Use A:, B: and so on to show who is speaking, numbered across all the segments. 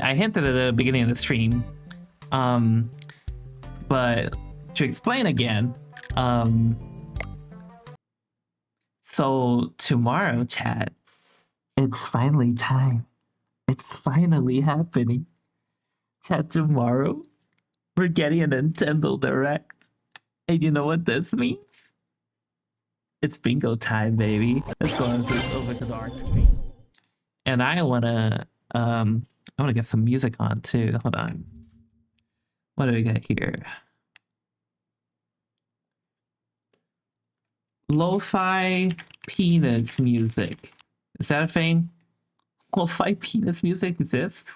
A: I hinted at the beginning of the stream. But to explain again, so tomorrow, chat, it's finally time. It's finally happening. Chat, tomorrow, we're getting a Nintendo Direct. And you know what this means? It's bingo time, baby. Let's go over to the art screen. And I wanna get some music on too. Hold on. What do we got here? Lo-fi penis music. Is that a thing? Lo-fi penis music exists?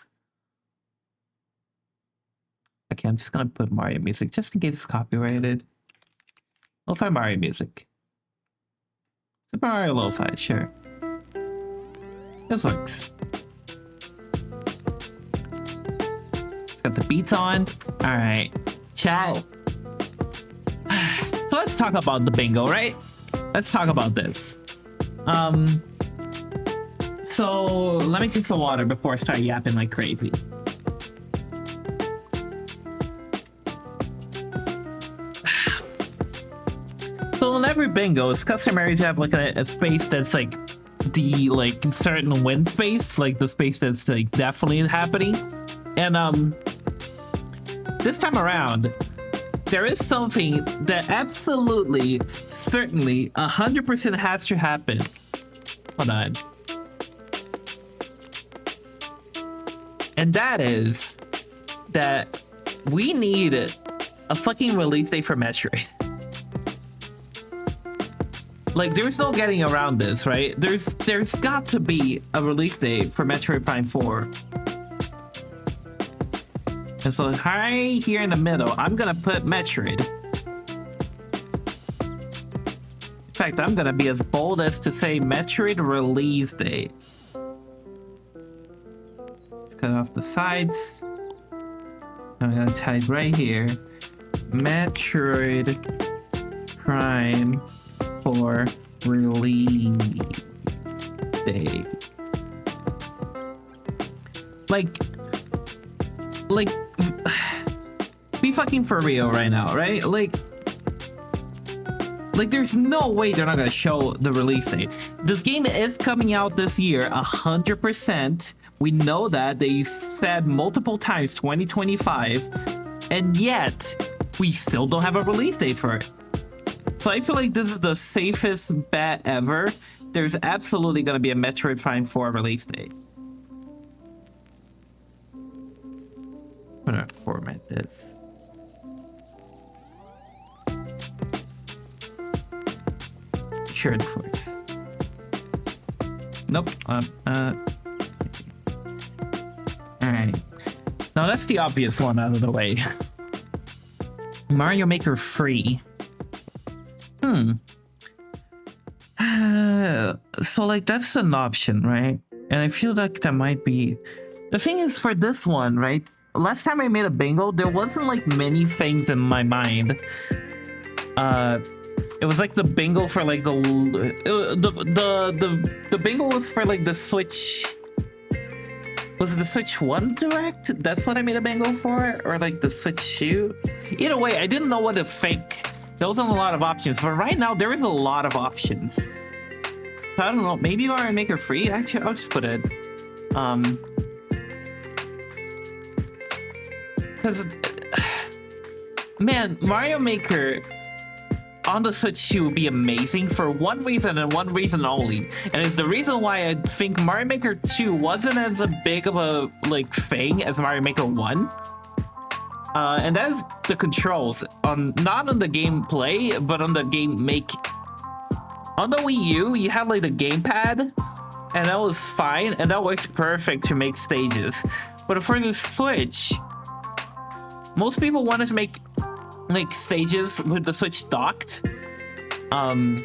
A: Okay, I'm just gonna put Mario music just in case it's copyrighted. Lo-fi Mario music. Super Mario Lo-fi, sure. This works. It's got the beats on. Alright. Chat. So let's talk about the bingo, right? Let's talk about this. So let me drink some water before I start yapping like crazy. So in every bingo, it's customary to have like a space that's like the like certain win space, like the space that's like definitely happening. And this time around, there is something that absolutely, certainly, 100% has to happen. Hold on. And that is that we need a fucking release date for Metroid. Like, there's no getting around this, right? There's got to be a release date for Metroid Prime 4. And so right here in the middle, I'm gonna put Metroid. In fact, I'm gonna be as bold as to say Metroid release date. Let's cut off the sides. I'm gonna type right here, Metroid Prime 4 release date. Like, be fucking for real right now, right? Like there's no way they're not gonna show the release date. This game is coming out this year, 100%. We know that. They said multiple times 2025, and yet we still don't have a release date for it. So I feel like this is the safest bet ever. There's absolutely gonna be a Metroid Prime 4 release date. I'm gonna format this. Sure, it works. Nope. Alright. Now that's the obvious one out of the way. Mario Maker free. So like that's an option, right? And I feel like that might be... The thing is, for this one, right? Last time I made a bingo, there wasn't like many things in my mind. It was like the bingo for like the bingo was for like the Switch. Was it the Switch 1 Direct? That's what I made a bingo for, or like the Switch 2. Either way, I didn't know what to think. There wasn't a lot of options, but right now there is a lot of options. So I don't know. Maybe Mario Maker free. Actually, I'll just put it. Because, man, Mario Maker on the Switch 2 would be amazing for one reason and one reason only. And it's the reason why I think Mario Maker 2 wasn't as big of a like thing as Mario Maker 1. And that is the controls. Not on the gameplay, but on the game making. On the Wii U, you had like the gamepad, and that was fine, and that works perfect to make stages. But for the Switch, most people wanted to make like stages with the Switch docked. The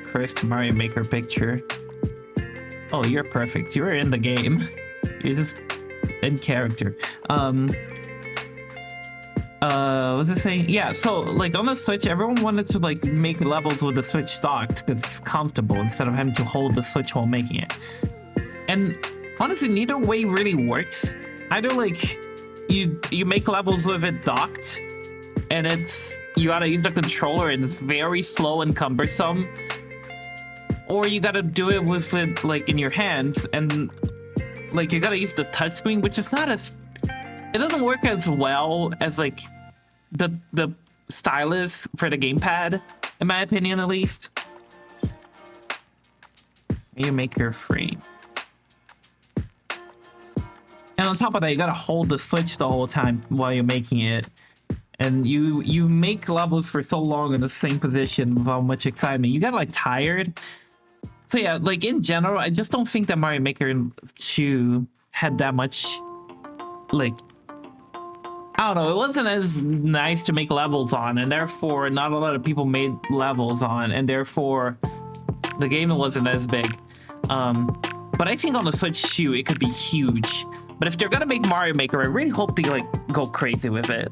A: cursed Mario Maker picture. Oh, you're perfect. You're in the game. You're just in character. What was I saying? Yeah, so like on the Switch, everyone wanted to like make levels with the Switch docked because it's comfortable instead of having to hold the Switch while making it. And honestly, neither way really works. Either like you make levels with it docked, and you gotta use the controller and it's very slow and cumbersome, or you gotta do it with it like in your hands and like you gotta use the touchscreen, which is not as, it doesn't work as well as like the stylus for the gamepad, in my opinion at least. You make your frame. And on top of that, you gotta hold the Switch the whole time while you're making it. And you make levels for so long in the same position without much excitement. You get like tired. So yeah, like in general, I just don't think that Mario Maker 2 had that much, like, I don't know, it wasn't as nice to make levels on, and therefore not a lot of people made levels on, and therefore the game wasn't as big. But I think on the Switch 2, it could be huge. But if they're gonna make Mario Maker, I really hope they like go crazy with it.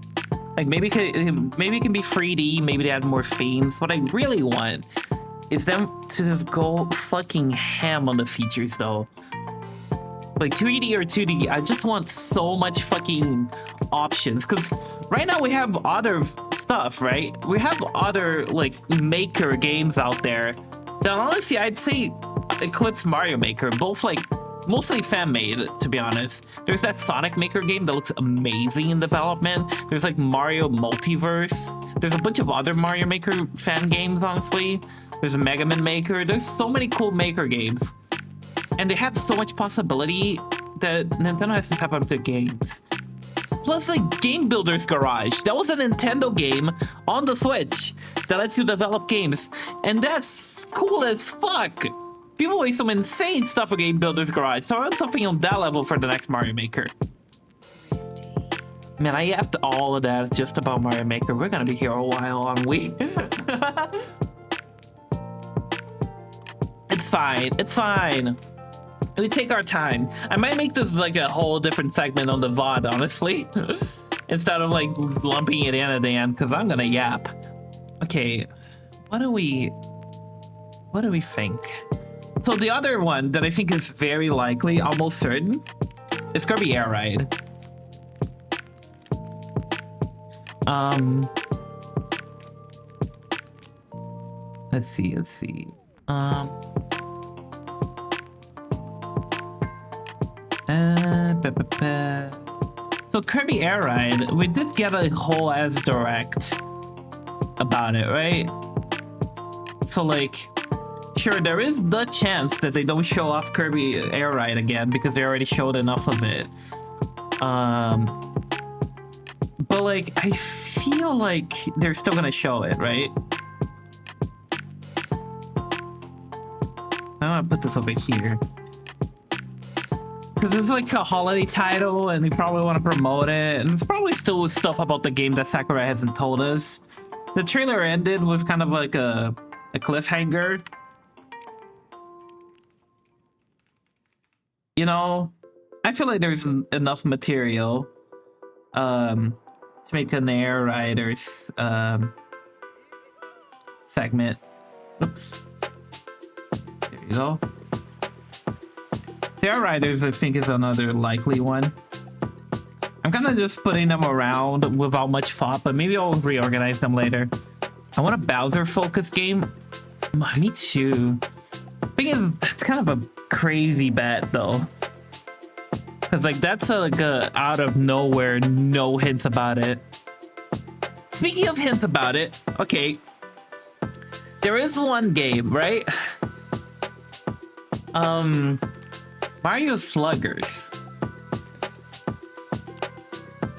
A: Like maybe it can be 3D, maybe they add more themes. What I really want is them to just go fucking ham on the features though. Like 3D or 2D, I just want so much fucking options. Cause right now we have other stuff, right? We have other like maker games out there that honestly I'd say eclipse Mario Maker, both like mostly fan-made, to be honest. There's that Sonic Maker game that looks amazing in development. There's like Mario Multiverse. There's a bunch of other Mario Maker fan games, honestly. There's a Mega Man Maker. There's so many cool Maker games. And they have so much possibility that Nintendo has to step up their games. Plus like Game Builder's Garage. That was a Nintendo game on the Switch that lets you develop games. And that's cool as fuck. People make some insane stuff for Game Builder's Garage, so I want something on that level for the next Mario Maker. Man, I yapped all of that just about Mario Maker. We're gonna be here a while, aren't we? It's fine, it's fine. We take our time. I might make this like a whole different segment on the VOD, honestly. Instead of like lumping it in at the end, because I'm gonna yap. Okay, what do we think? So the other one that I think is very likely, almost certain, is Kirby Air Ride. Let's see. So Kirby Air Ride, we did get a whole ass direct about it, right? So like, sure, there is the chance that they don't show off Kirby Air Ride again because they already showed enough of it. But like, I feel like they're still gonna show it, right? I'm gonna put this over here. Because it's like a holiday title and we probably want to promote it. And it's probably still stuff about the game that Sakurai hasn't told us. The trailer ended with kind of like a cliffhanger. You know, I feel like there's enough material to make an Air Riders segment. Oops. There you go. The Air Riders, I think, is another likely one. I'm kind of just putting them around without much thought, but maybe I'll reorganize them later. I want a Bowser-focused game. Me too. Thing is, that's kind of a crazy bet, though. Because, like, that's like a out of nowhere, no hints about it. Speaking of hints about it, okay. There is one game, right? Mario Sluggers.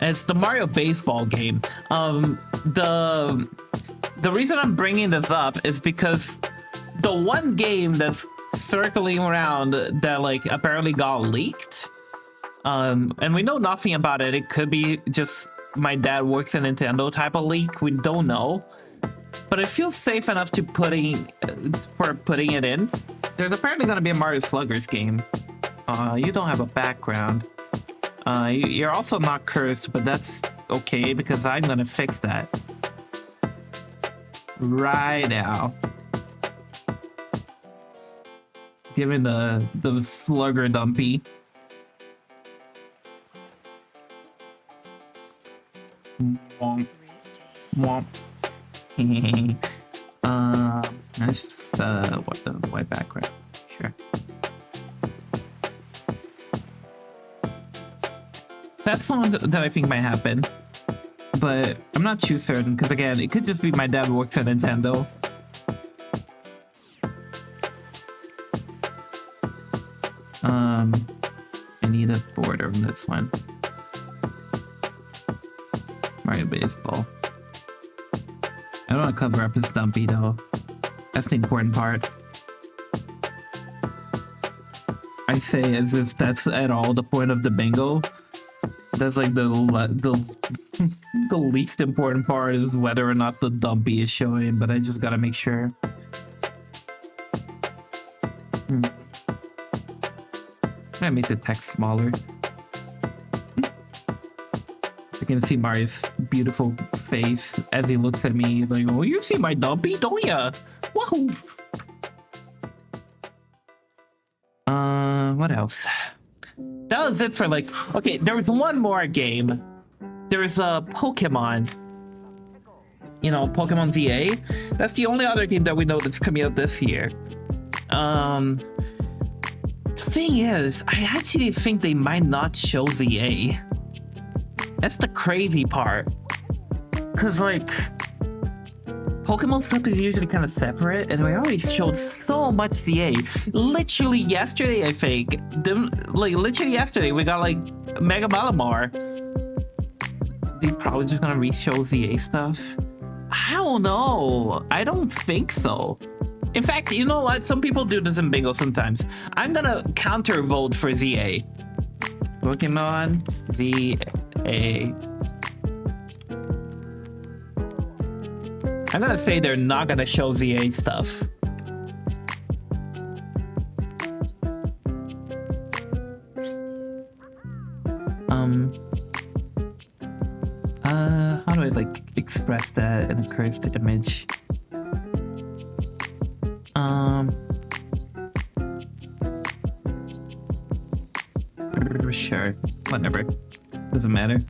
A: And it's the Mario baseball game. The reason I'm bringing this up is because the one game that's circling around that like apparently got leaked, and we know nothing about it. It could be just my dad works at Nintendo type of leak. We don't know, but it feels safe enough to putting it in. There's apparently gonna be a Mario Sluggers game. You don't have a background. You're also not cursed, but that's okay because I'm gonna fix that right now. Given the slugger dumpy. Womp. Womp. That's what the white background. Sure. That's something that I think might happen, but I'm not too certain because again, it could just be my dad works at Nintendo. I need a border on this one. Mario Baseball. I don't want to cover up his dumpy though. That's the important part. I say as if that's at all the point of the bingo. That's like the least important part is whether or not the dumpy is showing, but I just gotta make sure. I'm gonna make the text smaller. I can see Mario's beautiful face as he looks at me like, oh, you see my dumpy, don't ya? Wahoo! What else? That was it for like, okay, there was one more game. There was a Pokemon. You know, Pokemon ZA. That's the only other game that we know that's coming out this year. The thing is, I actually think they might not show ZA. That's the crazy part. Cause like, Pokemon stuff is usually kind of separate, and we already showed so much ZA. Literally yesterday, I think. Literally yesterday, we got like Mega Malamar. They probably just gonna re-show ZA stuff. I don't know. I don't think so. In fact, you know what? Some people do this in bingo sometimes. I'm gonna counter vote for ZA. Pokemon ZA. I'm gonna say they're not gonna show ZA stuff. How do I like express that in a cursed image? Sure, whatever. Doesn't matter.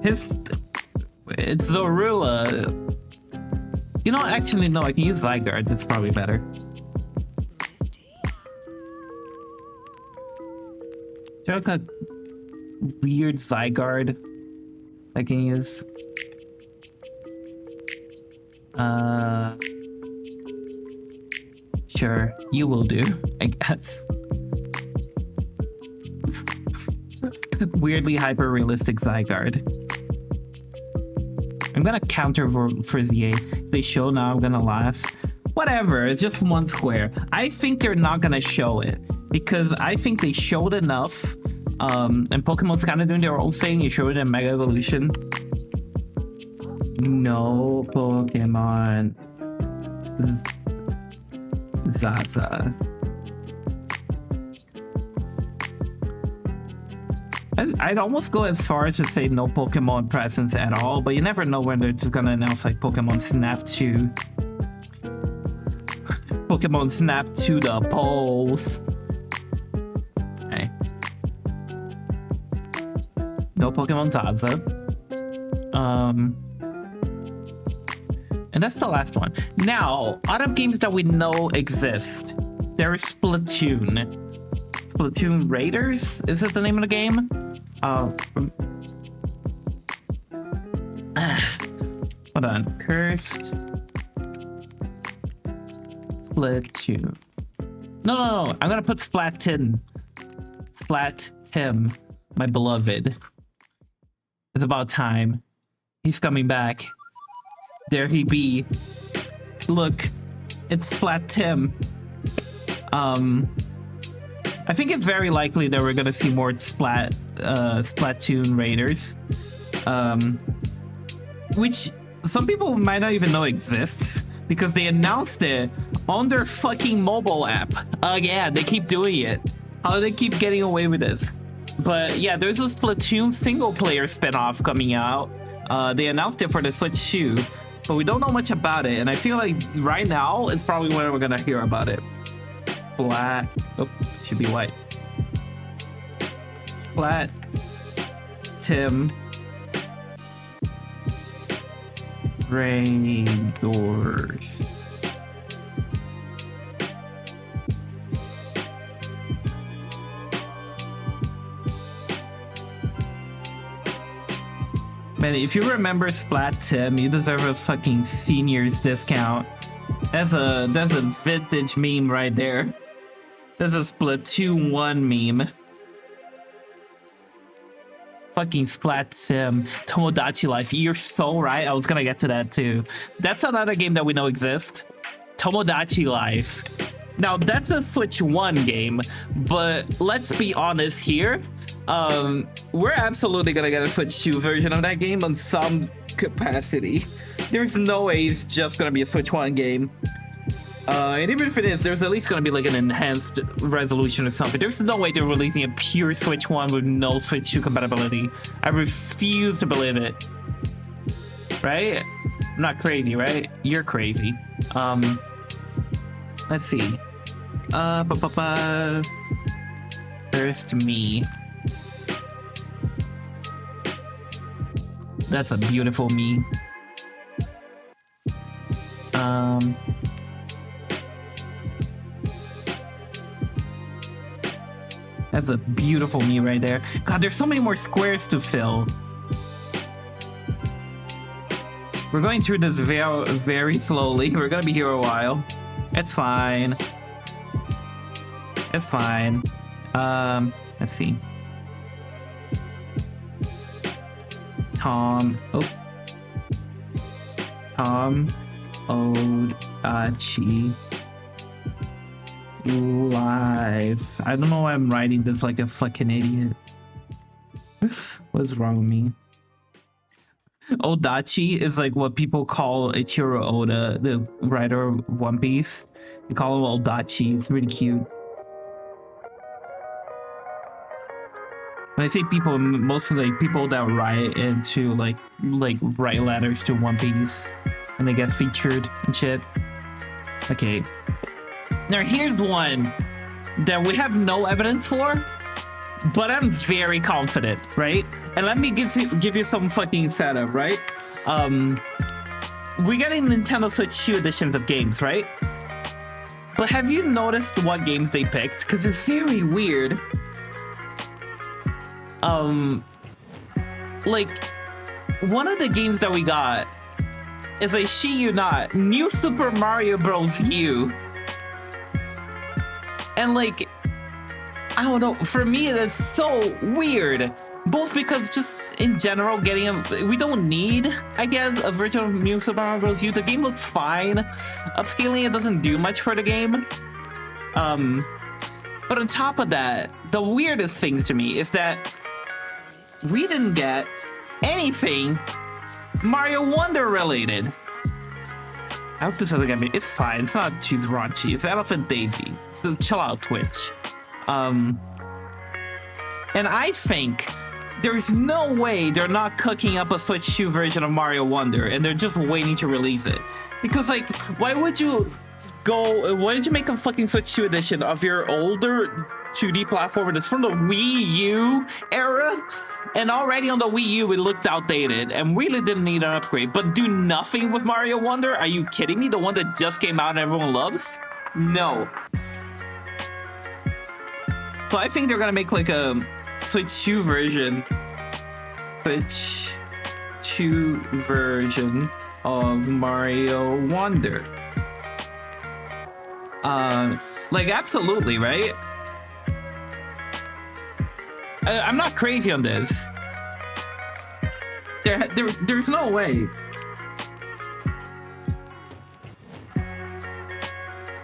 A: It's the Rula. You know, actually, no, I can use Zygarde. It's probably better. Is there like a weird Zygarde I can use? Sure, you will do, I guess. Weirdly hyper-realistic Zygarde. I'm gonna counter for ZA. If they show now, I'm gonna laugh. Whatever, it's just one square. I think they're not gonna show it because I think they showed enough. And Pokemon's kind of doing their own thing. You showed it in Mega Evolution. No Pokemon Zaza. I'd almost go as far as to say no Pokemon presence at all, but you never know when they're just gonna announce like Pokemon Snap 2. Pokemon Snap to the polls. Hey. No Pokemon Zaza. And that's the last one. Now, other games that we know exist. There is Splatoon. Splatoon Raiders? Is it the name of the game? Hold on. Cursed Splatoon. No. I'm gonna put Splatin. Splat-Tim, my beloved. It's about time. He's coming back. There he be. Look, it's Splat-Tim. I think it's very likely that we're gonna see more Splatoon Raiders, which some people might not even know exists because they announced it on their fucking mobile app. Again, they keep doing it. How do they keep getting away with this? But yeah, there's a Splatoon single-player spin-off coming out. They announced it for the Switch 2, but we don't know much about it, and I feel like right now it's probably when we're gonna hear about it. Black. Oh, should be white. Tim. Raiders. Man, if you remember Splat Tim, you deserve a fucking senior's discount. That's a vintage meme right there. That's a Splatoon 1 meme. Fucking Splat Sim, Tomodachi Life. You're so right. I was gonna get to that too. That's another game that we know exists. Tomodachi Life. Now that's a Switch 1 game, but let's be honest here. We're absolutely gonna get a Switch 2 version of that game on some capacity. There's no way it's just gonna be a Switch 1 game. And even if it is, there's at least gonna be like an enhanced resolution or something. There's no way they're releasing a pure Switch 1 with no Switch 2 compatibility. I refuse to believe it. Right? I'm not crazy, right? You're crazy. Let's see. First me. That's a beautiful me. That's a beautiful me right there. God, there's so many more squares to fill. We're going through this very, very slowly. We're gonna be here a while. It's fine. It's fine. Let's see. Tom Odachi Live. I don't know why I'm writing this like a fucking idiot. What's wrong with me? Odachi is like what people call Ichiro Oda, the writer of One Piece. They call him Odachi. It's really cute. When I say people, mostly like people that write into like write letters to One Piece and they get featured and shit. Okay. Now here's one that we have no evidence for, but I'm very confident, right? And let me give you some fucking setup, right? We're getting Nintendo Switch 2 editions of games, right? But have you noticed what games they picked? Because it's very weird. Like, one of the games that we got is, I shit you not, New Super Mario Bros. U. And like, I don't know, for me that's so weird. Both because just in general getting we don't need, I guess, a version of New Super Mario Bros. U. The game looks fine. Upscaling it doesn't do much for the game. But on top of that, the weirdest thing to me is that we didn't get anything Mario Wonder related. I hope this doesn't get me. It's fine. It's not too raunchy. It's Elephant Daisy. So chill out, Twitch. And I think there's no way they're not cooking up a Switch 2 version of Mario Wonder and they're just waiting to release it. Because like, why would you make a fucking Switch 2 edition of your older 2D platformer that's from the Wii U era? And already on the Wii U, it looked outdated and really didn't need an upgrade, but do nothing with Mario Wonder? Are you kidding me? The one that just came out and everyone loves? No. So I think they're gonna make like a Switch 2 version. Switch 2 version of Mario Wonder. Like absolutely, right? I'm not crazy on this. There's no way.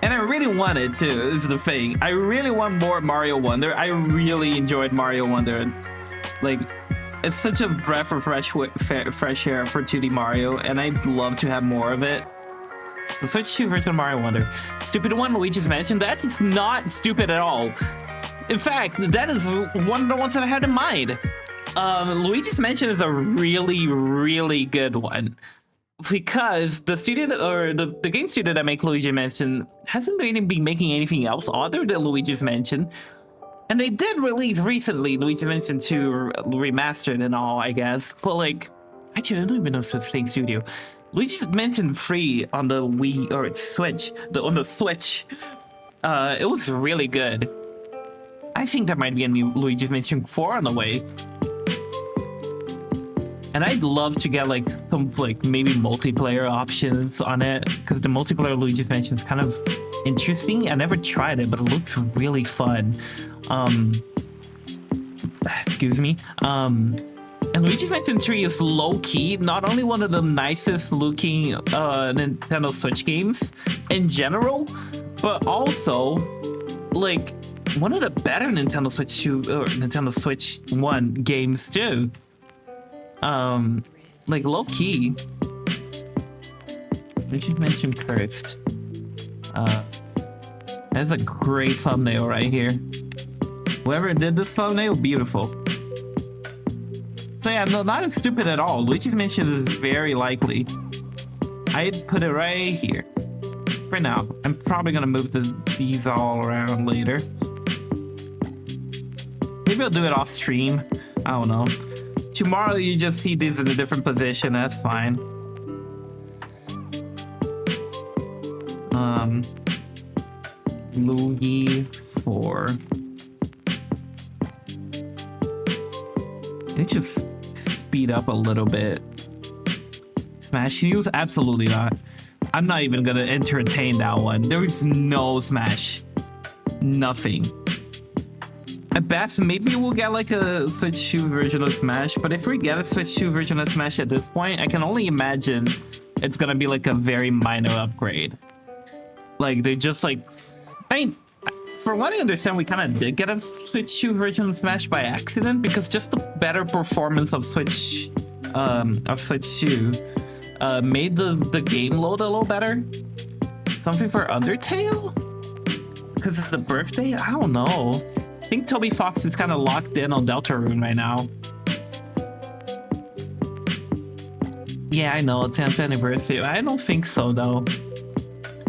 A: And I really want it too, is the thing. I really want more Mario Wonder. I really enjoyed Mario Wonder. Like, it's such a breath of fresh air for 2D Mario, and I'd love to have more of it. The Switch 2 version of Mario Wonder. Stupid one Luigi's Mansion, that is not stupid at all. In fact, that is one of the ones that I had in mind. Luigi's Mansion is a really, really good one. Because the studio, or the game studio that makes Luigi's Mansion hasn't really been making anything else other than Luigi's Mansion. And they did release recently Luigi's Mansion 2 remastered and all, I guess. But like, actually, I don't even know if it's the same studio. Luigi's Mansion 3 on the Wii or Switch, on the Switch, it was really good. I think there might be a new Luigi's Mansion 4 on the way. And I'd love to get like some like maybe multiplayer options on it, because the multiplayer Luigi's Mansion is kind of interesting. I never tried it, but it looks really fun. Excuse me. And Luigi's Mansion 3 is low-key not only one of the nicest looking Nintendo Switch games in general, but also like one of the better Nintendo Switch 2 or Nintendo Switch 1 games too. Like low-key. Luigi's Mansion cursed. That's a great thumbnail right here. Whoever did this thumbnail, beautiful. So yeah, no, not as stupid at all. Luigi's Mansion is very likely. I'd put it right here. For now. I'm probably gonna move these all around later. Maybe I'll do it off stream. I don't know. Tomorrow you just see these in a different position, that's fine. Luigi 4. It just speed up a little bit. Smash news? Absolutely not. I'm not even gonna entertain that one. There is no Smash. Nothing. At best, maybe we'll get like a Switch 2 version of Smash, but if we get a Switch 2 version of Smash at this point, I can only imagine it's gonna be like a very minor upgrade. Like, they just like... I mean, for what I understand, we kind of did get a Switch 2 version of Smash by accident, because just the better performance of Switch 2 made the game load a little better. Something for Undertale? Because it's the birthday? I don't know. I think Toby Fox is kind of locked in on Deltarune right now. Yeah, I know, 10th anniversary. I don't think so, though.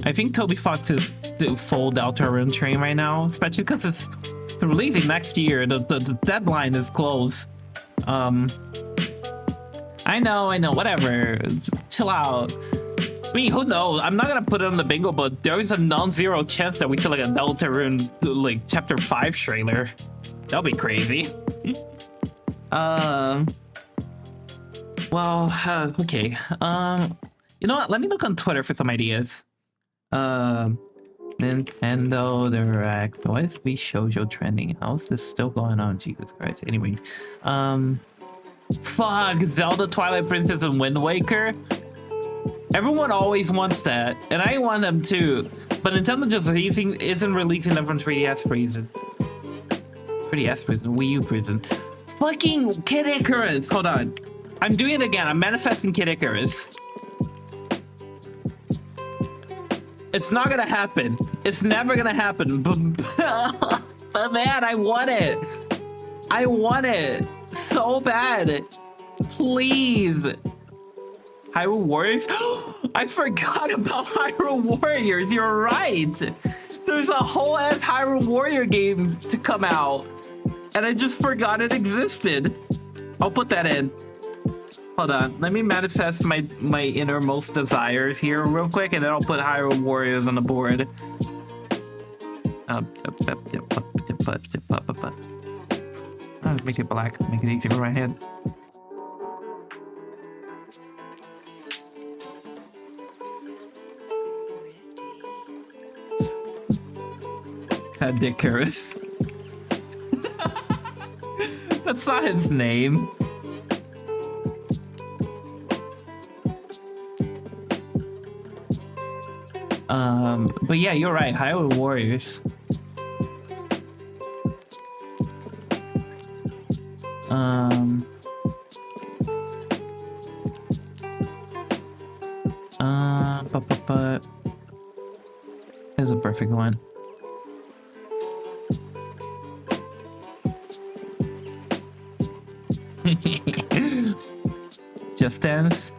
A: I think Toby Fox is the full Deltarune train right now, especially because it's releasing next year. The deadline is close. I know, whatever. Chill out. I mean, who knows? I'm not gonna put it on the bingo, but there is a non-zero chance that we see like a Deltarune like Chapter 5 trailer. That'll be crazy. Well, okay. You know what? Let me look on Twitter for some ideas. Nintendo Direct. Why is Wii Shoujo trending? How's this still going on? Jesus Christ. Anyway, fuck, Zelda, Twilight Princess, and Wind Waker. Everyone always wants that, and I want them too. But Nintendo just isn't releasing them from 3DS reason. 3DS reason, Wii U reason. Fucking Kid Icarus. Hold on. I'm doing it again. I'm manifesting Kid Icarus. It's not gonna happen. It's never gonna happen. But man, I want it. I want it so bad. Please. Hyrule Warriors? I forgot about Hyrule Warriors. You're right. There's a whole ass Hyrule Warrior game to come out, and I just forgot it existed. I'll put that in. Hold on. Let me manifest my innermost desires here real quick, and then I'll put Hyrule Warriors on the board. I'll make it black. Make it easy for my head. Icarus. That's not his name. But yeah, you're right. Hyrule Warriors. But is a perfect one. Just Dance.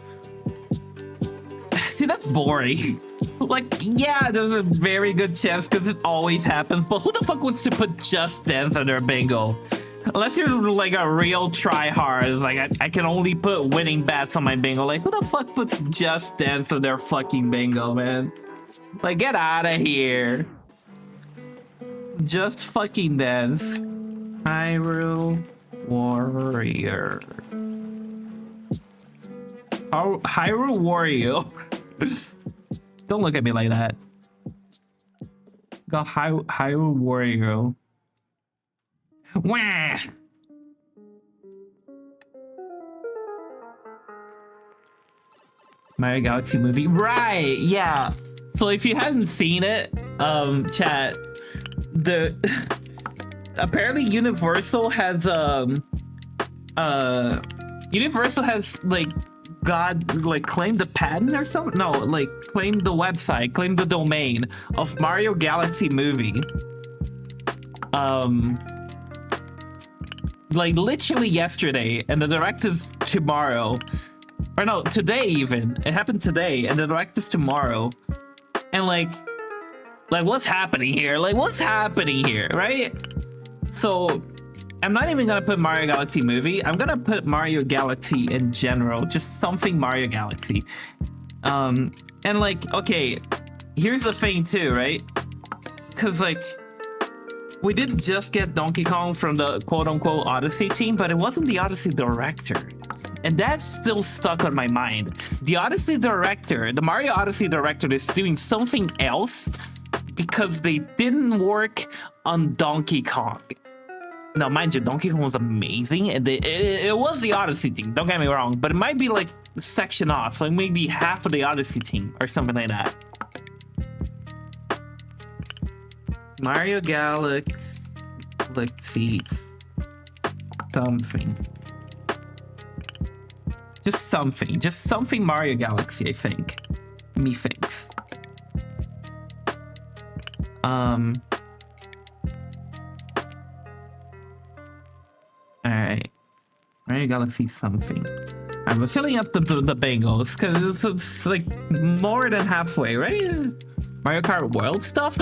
A: See, that's boring. Like, yeah, there's a very good chance because it always happens, but who the fuck wants to put Just Dance on their bingo? Unless you're like a real tryhard, like I can only put winning bats on my bingo. Like, who the fuck puts Just Dance on their fucking bingo, man? Like, get out of here. Just fucking Dance. Hyrule Warrior. Oh, Hyrule Warrior. Don't look at me like that. Go Hyrule Warrior. Wah! Mario Galaxy movie. Right, yeah. So if you haven't seen it, chat, the apparently Universal has like claimed the patent or something. No, like claimed the website, claimed the domain of Mario Galaxy movie. Like literally yesterday, and the direct is tomorrow. Or no, today even. It happened today, and the direct is tomorrow. And like what's happening here? Like, what's happening here, right? So, I'm not even gonna put Mario Galaxy movie. I'm gonna put Mario Galaxy in general. Just something Mario Galaxy. And like, okay, here's the thing too, right? Because like, we did just get Donkey Kong from the quote-unquote Odyssey team, but it wasn't the Odyssey director. And that's still stuck on my mind. The Odyssey director, the Mario Odyssey director is doing something else because they didn't work on Donkey Kong. Now, mind you, Donkey Kong was amazing, and it was the Odyssey team, don't get me wrong, but it might be like section off, like maybe half of the Odyssey team or something like that. Mario Galaxy something. Just something Mario Galaxy, I think. Methinks. Alright. Mario Galaxy something. I'm filling up the bangles, because it's like more than halfway, right? Mario Kart World stuff?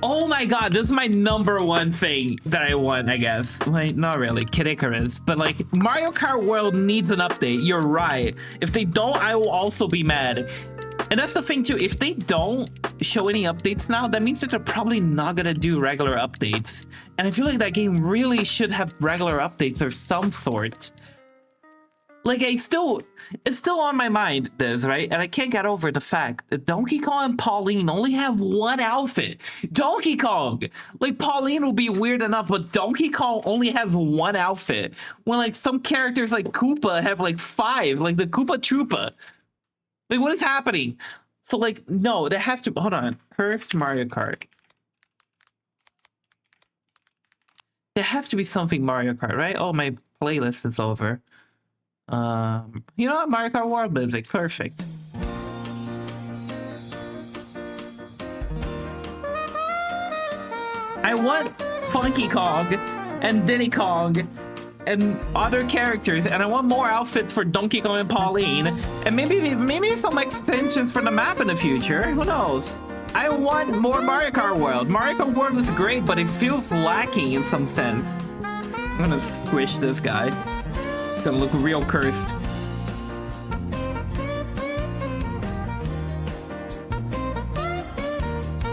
A: Oh my god, this is my #1 thing that I want, I guess. Wait, not really, Kid Icarus. But like, Mario Kart World needs an update, you're right. If they don't, I will also be mad. And that's the thing too, if they don't show any updates now, that means that they're probably not gonna do regular updates. And I feel like that game really should have regular updates of some sort. Like, it's still on my mind, this, right? And I can't get over the fact that Donkey Kong and Pauline only have one outfit. Donkey Kong! Like, Pauline will be weird enough, but Donkey Kong only has one outfit. When, like, some characters like Koopa have, like, 5, like the Koopa Troopa. Like, what is happening? So, like, no, there has to... Hold on. First Mario Kart. There has to be something Mario Kart, right? Oh, my playlist is over. You know what? Mario Kart World music. Perfect. I want Funky Kong and Diddy Kong and other characters, and I want more outfits for Donkey Kong and Pauline, and maybe some extensions for the map in the future. Who knows? I want more Mario Kart World. Mario Kart World is great, but it feels lacking in some sense. I'm gonna squish this guy. It's gonna look real cursed.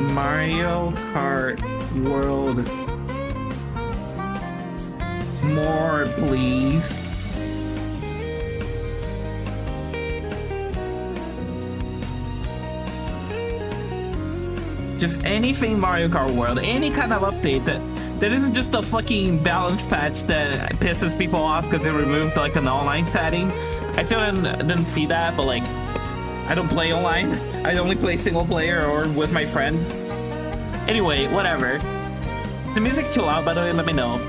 A: Mario Kart World. More, please. Just anything Mario Kart World, any kind of update that isn't just a fucking balance patch that pisses people off because it removed like an online setting. I still didn't see that, but like, I don't play online. I only play single player or with my friends. Anyway, whatever. Is the music too loud, by the way? Let me know.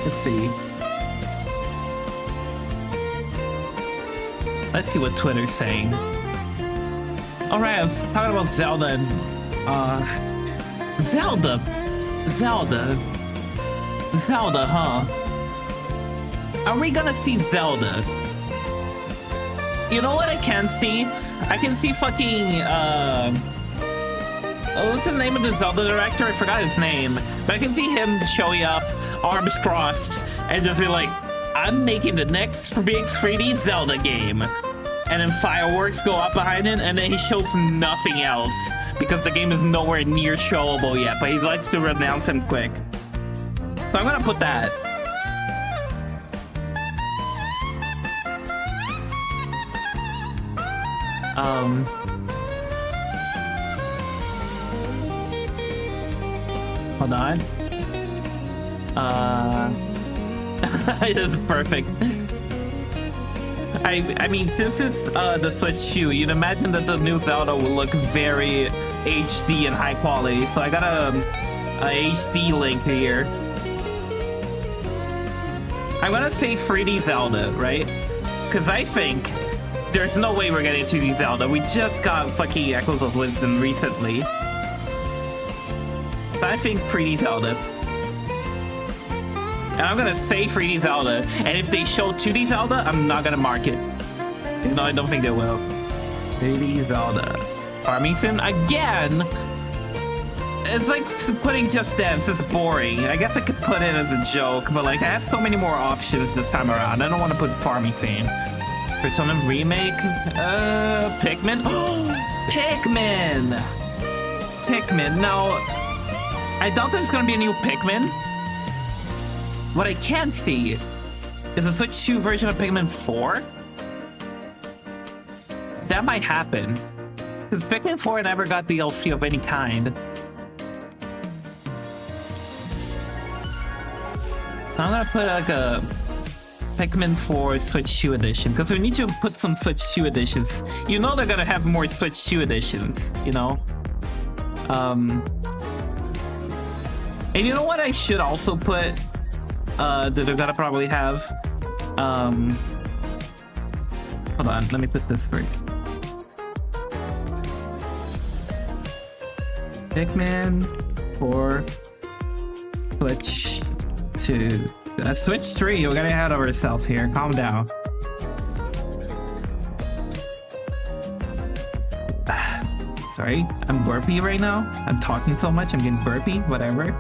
A: Let's see. Let's see what Twitter's saying. Alright, I was talking about Zelda and, Zelda, huh? Are we gonna see Zelda? You know what I can see? I can see fucking, what's the name of the Zelda director? I forgot his name. But I can see him showing up, arms crossed, and just be like, I'm making the next big 3D Zelda game. And then fireworks go up behind it, and then he shows nothing else. Because the game is nowhere near showable yet, but he likes to announce him quick. So I'm gonna put that. Hold on. It's perfect. I mean, since it's the Switch 2, you'd imagine that the new Zelda will look very HD and high quality. So I got a HD link here. I'm gonna say 3D Zelda, right? Because I think there's no way we're getting 2D Zelda. We just got fucking Echoes of Wisdom recently. So I think 3D Zelda. And I'm gonna say 3D Zelda. And if they show 2D Zelda, I'm not gonna mark it. No, I don't think they will. 3D Zelda. Farming Sim again? It's like putting Just Dance, it's boring. I guess I could put it as a joke, but like I have so many more options this time around. I don't want to put Farming Sim. Persona Remake? Pikmin? Oh, Pikmin! Pikmin. Now, I doubt there's gonna be a new Pikmin. What I can see is a Switch 2 version of Pikmin 4. That might happen. Because Pikmin 4 never got DLC of any kind. So I'm gonna put like a Pikmin 4 Switch 2 edition. Because we need to put some Switch 2 editions. You know they're gonna have more Switch 2 editions, you know? And you know what I should also put? That they're gonna probably have. Hold on, let me put this first. Pikmin 4 Switch 2. Switch 3, we're getting ahead of ourselves here. Calm down. Sorry, I'm burpy right now. I'm talking so much, I'm getting burpy, whatever.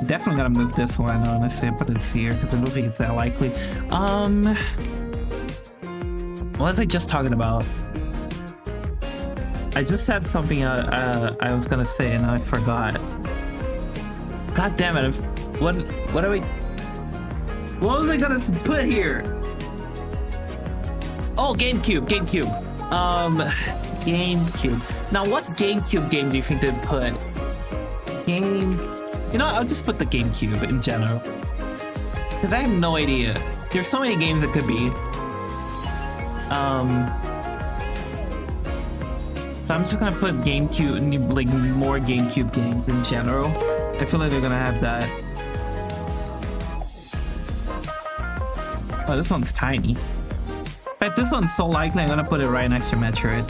A: Definitely gotta move this one, honestly. I put it here because I don't think it's that likely. What was I just talking about? I just had something I was gonna say and I forgot. God damn it! What are we? What was I gonna put here? Oh, GameCube. GameCube. Now, what GameCube game do you think they'd put? You know, I'll just put the GameCube in general. Because I have no idea. There's so many games it could be. So I'm just gonna put GameCube, like more GameCube games in general. I feel like they're gonna have that. Oh, this one's tiny. In fact, this one's so likely I'm gonna put it right next to Metroid.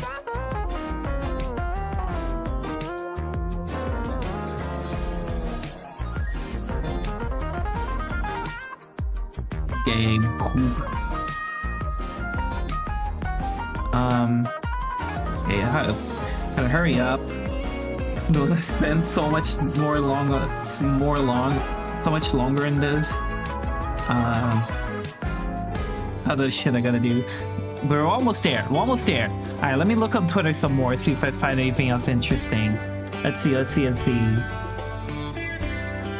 A: GameCube. Okay, I gotta hurry up. I'm gonna spend so much more so much longer in this. Other shit I gotta do. We're almost there. We're almost there. Alright, let me look on Twitter some more, see if I find anything else interesting. Let's see.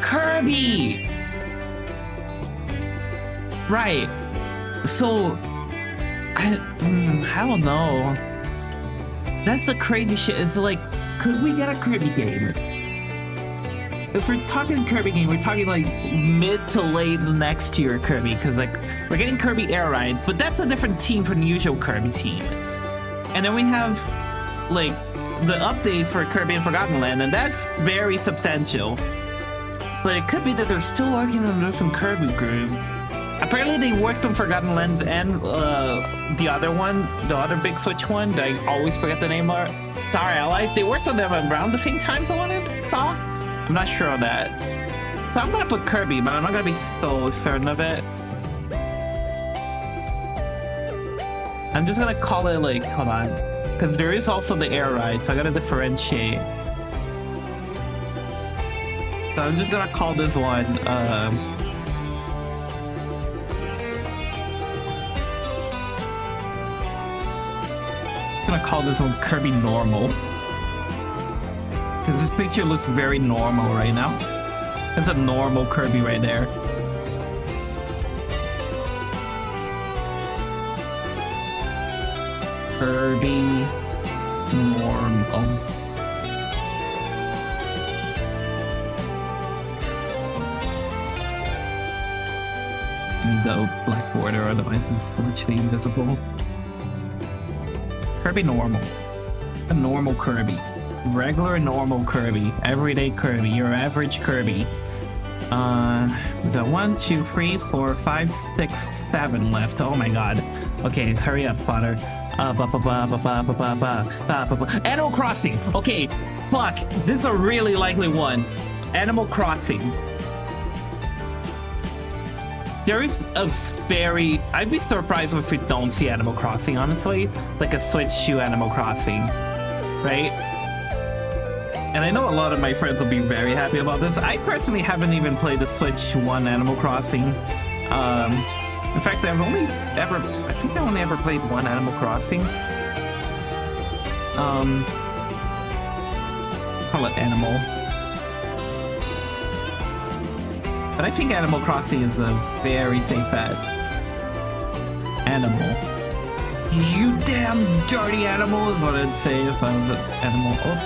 A: Kirby! Right. So, I don't know. That's the crazy shit. It's like, could we get a Kirby game? If we're talking Kirby game, we're talking like mid to late next year Kirby, because like we're getting Kirby Air Rides, but that's a different team from the usual Kirby team. And then we have like the update for Kirby and Forgotten Land, and that's very substantial. But it could be that they're still working on some Kirby game. Apparently they worked on Forgotten Lands and the other one, the other big Switch one that I always forget the name of, Star Allies. They worked on them around the same time I saw. I'm not sure on that. So I'm gonna put Kirby, but I'm not gonna be so certain of it. I'm just gonna call it like, hold on, because there is also the air ride, so I gotta differentiate. So I'm just gonna call this one, I'm gonna call this one Kirby Normal. Because this picture looks very normal right now. That's a normal Kirby right there. Kirby Normal. Need the black border, otherwise it's literally invisible. Kirby Normal. A normal Kirby. Regular normal Kirby. Everyday Kirby. Your average Kirby. We got 1, 2, 3, 4, 5, 6, 7 left. Oh my god. Okay, hurry up, Potter. Animal Crossing. Okay, fuck. This is a really likely one. Animal Crossing. There is a very... I'd be surprised if we don't see Animal Crossing, honestly. Like a Switch to Animal Crossing. Right? And I know a lot of my friends will be very happy about this. I personally haven't even played the Switch 1 Animal Crossing. In fact, I think I only ever played one Animal Crossing. Call it Animal. But I think Animal Crossing is a very safe bet. Animal. You damn dirty animal is what I'd say if I was an animal. Oh,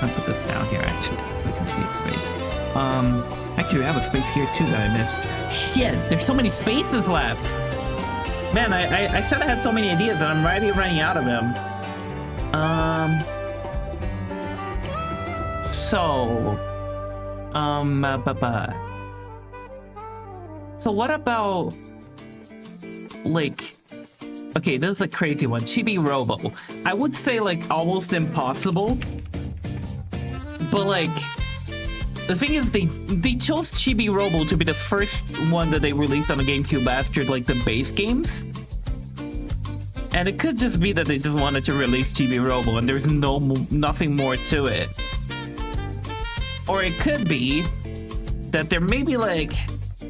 A: I'll put this down here actually, so we can see its space. Actually we have a space here too that I missed. Shit, there's so many spaces left! Man, I said I had so many ideas and I'm already running out of them. So what about, like, okay, this is a crazy one. Chibi Robo. I would say, like, almost impossible. But, like, the thing is, they chose Chibi Robo to be the first one that they released on the GameCube after, like, the base games. And it could just be that they just wanted to release Chibi Robo and there's nothing more to it. Or it could be that they're maybe, like,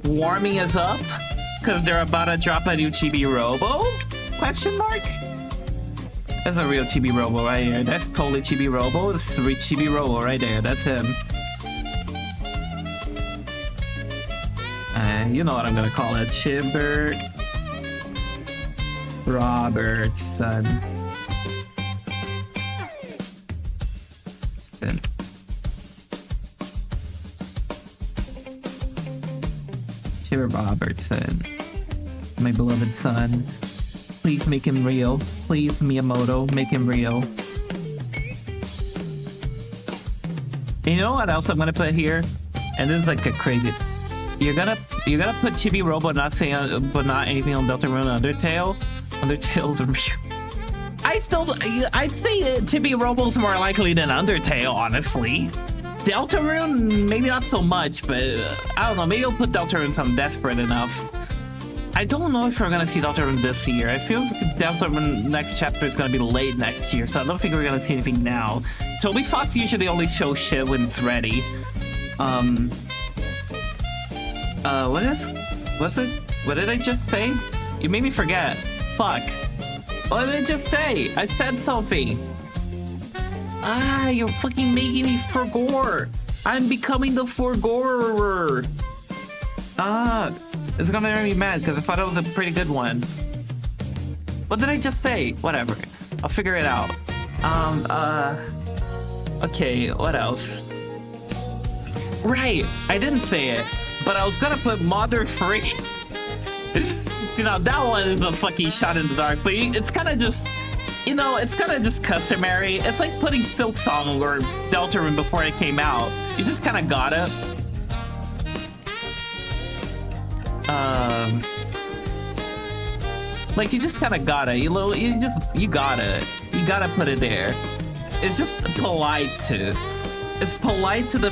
A: warming us up because they're about to drop a new Chibi Robo? Question mark? That's a real Chibi Robo right here. That's totally Chibi Robo. It's Chibi Robo right there. That's him. You know what I'm gonna call it. Chibert Robertson. Chibert Robertson. My beloved son. Please make him real. Please, Miyamoto, make him real. And you know what else I'm gonna put here? And this is like a crazy... You're gonna put Chibi Robo, but not not anything on Deltarune and Undertale. Undertale's real. I'd say Chibi Robo's more likely than Undertale, honestly. Deltarune, maybe not so much, but I don't know. Maybe I'll put Deltarune if I'm desperate enough. I don't know if we're gonna see Deltarune this year. It feels like Deltarune next chapter is gonna be late next year, so I don't think we're gonna see anything now. Toby Fox usually only shows shit when it's ready. What did I just say? You made me forget. Fuck. What did I just say? I said something. Ah, you're fucking making me forgore. I'm becoming the forgorer. Ah, it's gonna make me mad because I thought it was a pretty good one. What did I just say? Whatever. I'll figure it out. Okay, what else? Right, I didn't say it, but I was gonna put Mother Free. You know, that one is a fucking shot in the dark, but it's kind of just, you know, it's kind of just customary. It's like putting Silk Song or Deltarune before it came out. You just kind of got it. Like you just kind of got it. You got it. You gotta put it there. It's just polite to. It's polite to the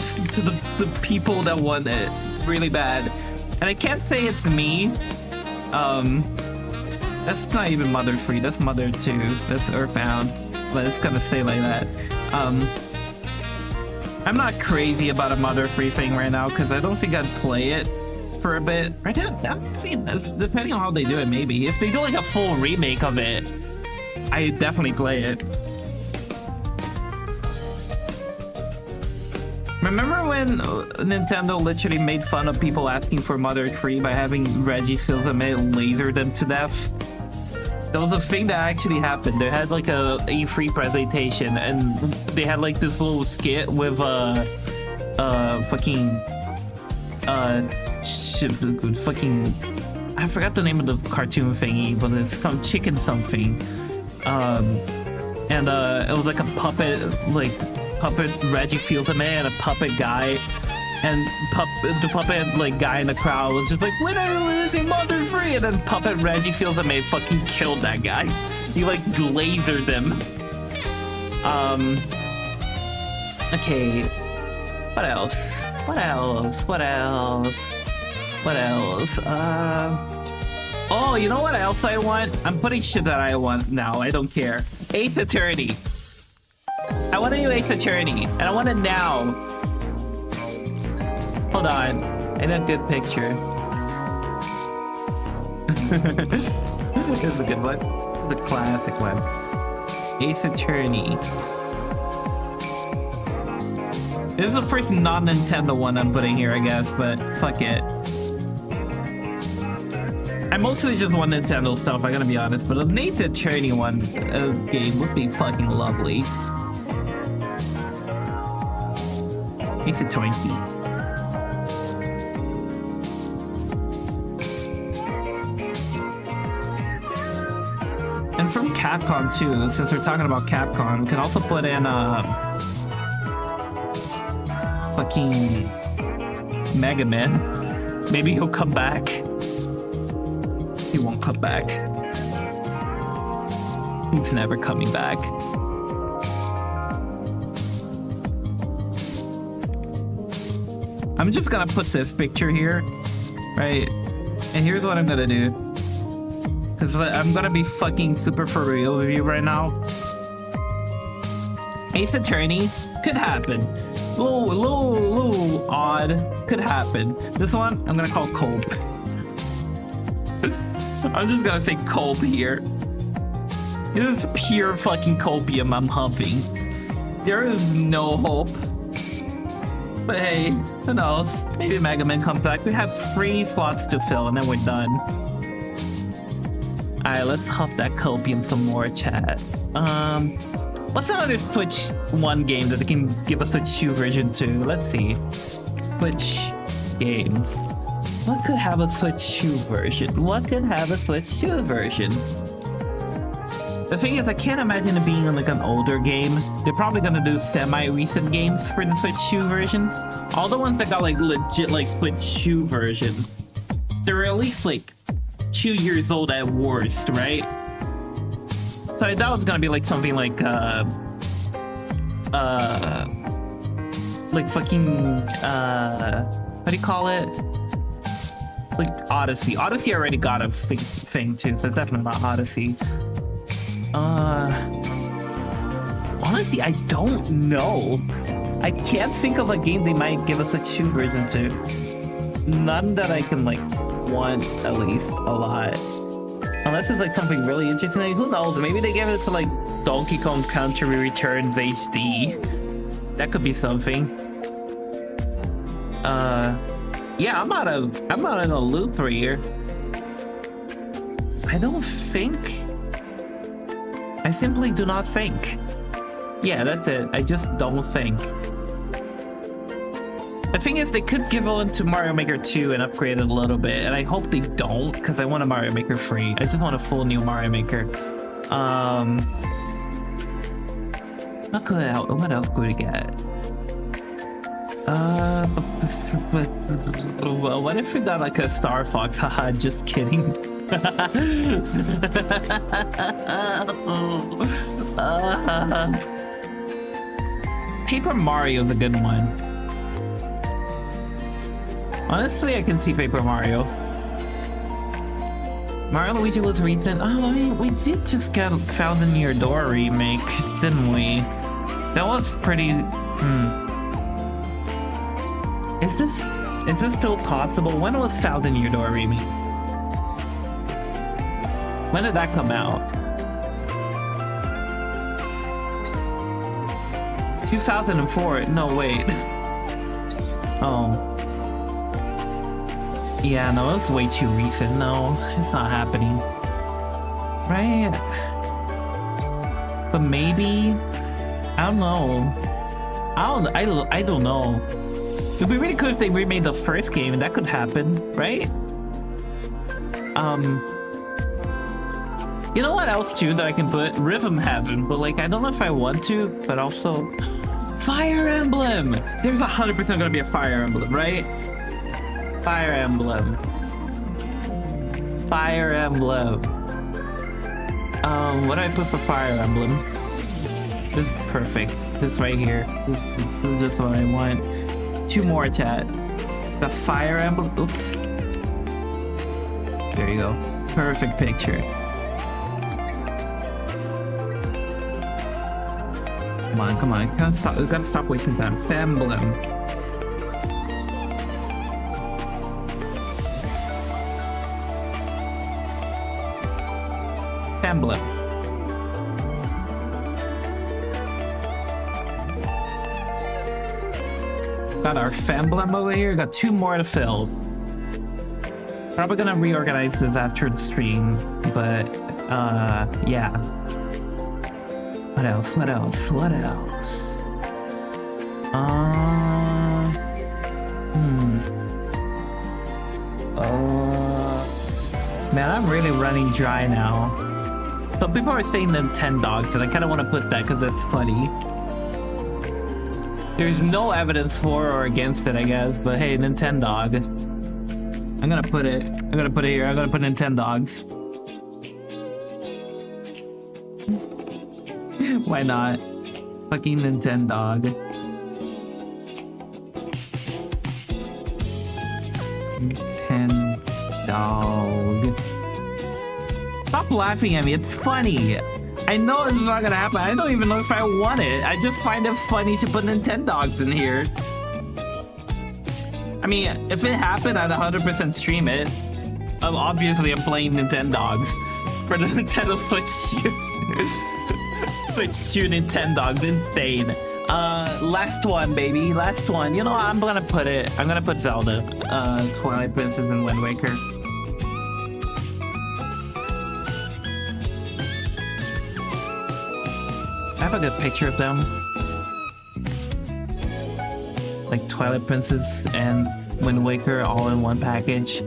A: people that want it really bad, and I can't say it's me. That's not even Mother 3, that's Mother 2. That's Earthbound. But it's gonna stay like that. I'm not crazy about a Mother 3 thing right now, because I don't think I'd play it for a bit. Right now, I'm seeing, depending on how they do it, maybe. If they do like a full remake of it, I definitely play it. Remember when Nintendo literally made fun of people asking for Mother 3 by having Reggie Fils-Aimé laser them to death? That was a thing that actually happened. They had like a E3 presentation and they had like this little skit with I forgot the name of the cartoon thingy, but it's some chicken something. It was like a puppet Reggie Fils-Aimé and a puppet guy, and the puppet like guy in the crowd was just like, when are we releasing Mother 3? And then puppet Reggie Fils-Aimé fucking killed that guy. He like lasered him. Okay. What else? Oh, you know what else I want? I'm putting shit that I want now. I don't care. Ace Attorney. I want a new Ace Attorney, and I want it now. Hold on. I need a good picture. This is a good one. It's a classic one. Ace Attorney. This is the first non-Nintendo one I'm putting here, I guess, but fuck it. I mostly just want Nintendo stuff, I gotta be honest, but an Ace Attorney one game would be fucking lovely. Ace Attorney. And from Capcom too, since we're talking about Capcom, we can also put in fucking Mega Man. Maybe he'll come back. He won't come back. He's never coming back. I'm just gonna put this picture here, right? And here's what I'm gonna do. Cause I'm gonna be fucking super for real with you right now. Ace Attorney could happen. Little odd, could happen. This one, I'm gonna call Cope. I'm just gonna say Cope here. This is pure fucking copium I'm huffing. There is no hope. But hey, who knows? Maybe Mega Man comes back. We have 3 slots to fill and then we're done. Alright, let's huff that copium some more, chat. What's another Switch 1 game that they can give a Switch 2 version to? Let's see. Switch games. What could have a Switch 2 version? The thing is, I can't imagine it being like an older game. They're probably gonna do semi-recent games for the Switch 2 versions. All the ones that got like legit like Switch 2 version, they're at least like 2 years old at worst, right? So I thought it was gonna be like something like fucking what do you call it? Like Odyssey. Odyssey already got a thing too, so it's definitely not Odyssey. Honestly, I don't know. I can't think of a game they might give us a 2 version to. None that I can like want at least a lot. Unless it's like something really interesting. Like, who knows? Maybe they give it to like Donkey Kong Country Returns HD. That could be something. Yeah, I'm not in a loop right here. I don't think. I simply do not think. Yeah, that's it. I just don't think. The thing is, they could give one to Mario Maker 2 and upgrade it a little bit, and I hope they don't, because I want a Mario Maker 3. I just want a full new Mario Maker. What else could we get? Well, what if we got like a Star Fox? Haha, just kidding. Paper Mario is a good one. Honestly, I can see Paper Mario. Mario Luigi was recent. Oh, I mean, we did just get Thousand Year Door remake, didn't we? That was pretty. Is this still possible? When was Thousand Year Door remake? When did that come out? 2004. No, wait. Oh. Yeah, no, it's way too recent. No, it's not happening. Right? But maybe, I don't know. I don't know. It'd be really cool if they remade the first game, and that could happen, right? You know what else too that I can put? Rhythm Heaven, but like I don't know if I want to, but also Fire Emblem! There's 100% gonna be a Fire Emblem, right? Fire Emblem. Fire Emblem. What do I put for Fire Emblem? This is perfect. This right here. This is just what I want. 2 more, chat. The Fire Emblem. Oops. There you go. Perfect picture. Come on, come on. We gotta stop wasting time. Femblem. Femblem. Got our Femblem over here. Got 2 more to fill. Probably gonna reorganize this after the stream, but yeah. What else? What else? What else? Man, I'm really running dry now. Some people are saying Nintendogs, and I kind of want to put that because that's funny. There's no evidence for or against it, I guess, but hey, Nintendog. I'm gonna put it. I'm gonna put it here. I'm gonna put Nintendogs. Why not? Fucking Nintendog. Nintendog. Stop laughing at me. It's funny. I know it's not gonna happen. I don't even know if I want it. I just find it funny to put Nintendogs in here. I mean, if it happened, I'd 100% stream it. Obviously, I'm playing Nintendogs for the Nintendo Switch. Switch to Nintendogs, insane. Last one, baby, last one. You know what? I'm gonna put it. I'm gonna put Zelda, Twilight Princess, and Wind Waker. I have a good picture of them. Like Twilight Princess and Wind Waker all in one package.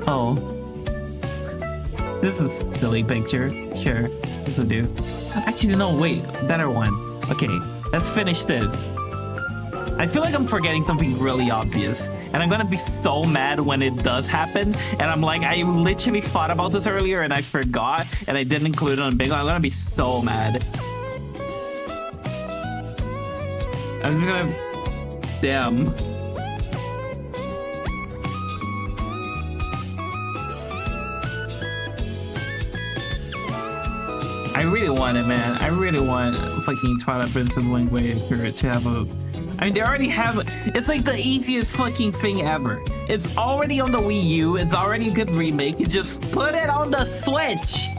A: Oh. This is a silly picture. Sure, this will do. Actually, no, wait. Better one. Okay, let's finish this. I feel like I'm forgetting something really obvious. And I'm gonna be so mad when it does happen. And I'm like, I literally thought about this earlier and I forgot. And I didn't include it on Bingo. I'm gonna be so mad. I'm just gonna... Damn. I really want it, man. I really want fucking Twilight Princess Wind Waker to have a... I mean, they already have... It's like the easiest fucking thing ever. It's already on the Wii U. It's already a good remake. You just put it on the Switch.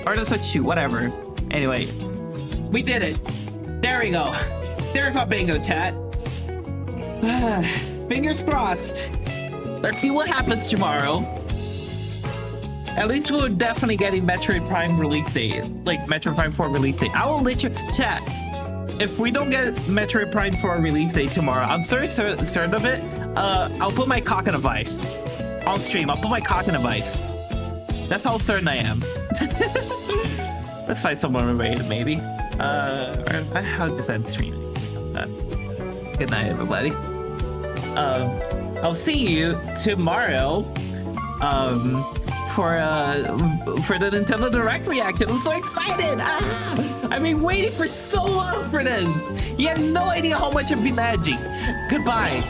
A: Or the Switch 2, whatever. Anyway, we did it. There we go. There's our bingo, chat. Fingers crossed. Let's see what happens tomorrow. At least we're definitely getting Metroid Prime release date. Like, Metroid Prime 4 release date. I will literally... Chat, if we don't get Metroid Prime 4 release date tomorrow, I'm certain of it. I'll put my cock in a vice. On stream, I'll put my cock in a vice. That's how certain I am. Let's find someone related, maybe. How does that stream? Good night, everybody. I'll see you tomorrow. For the Nintendo Direct reaction. I'm so excited! I've been waiting for so long for this. You have no idea how much I've been edging. Goodbye.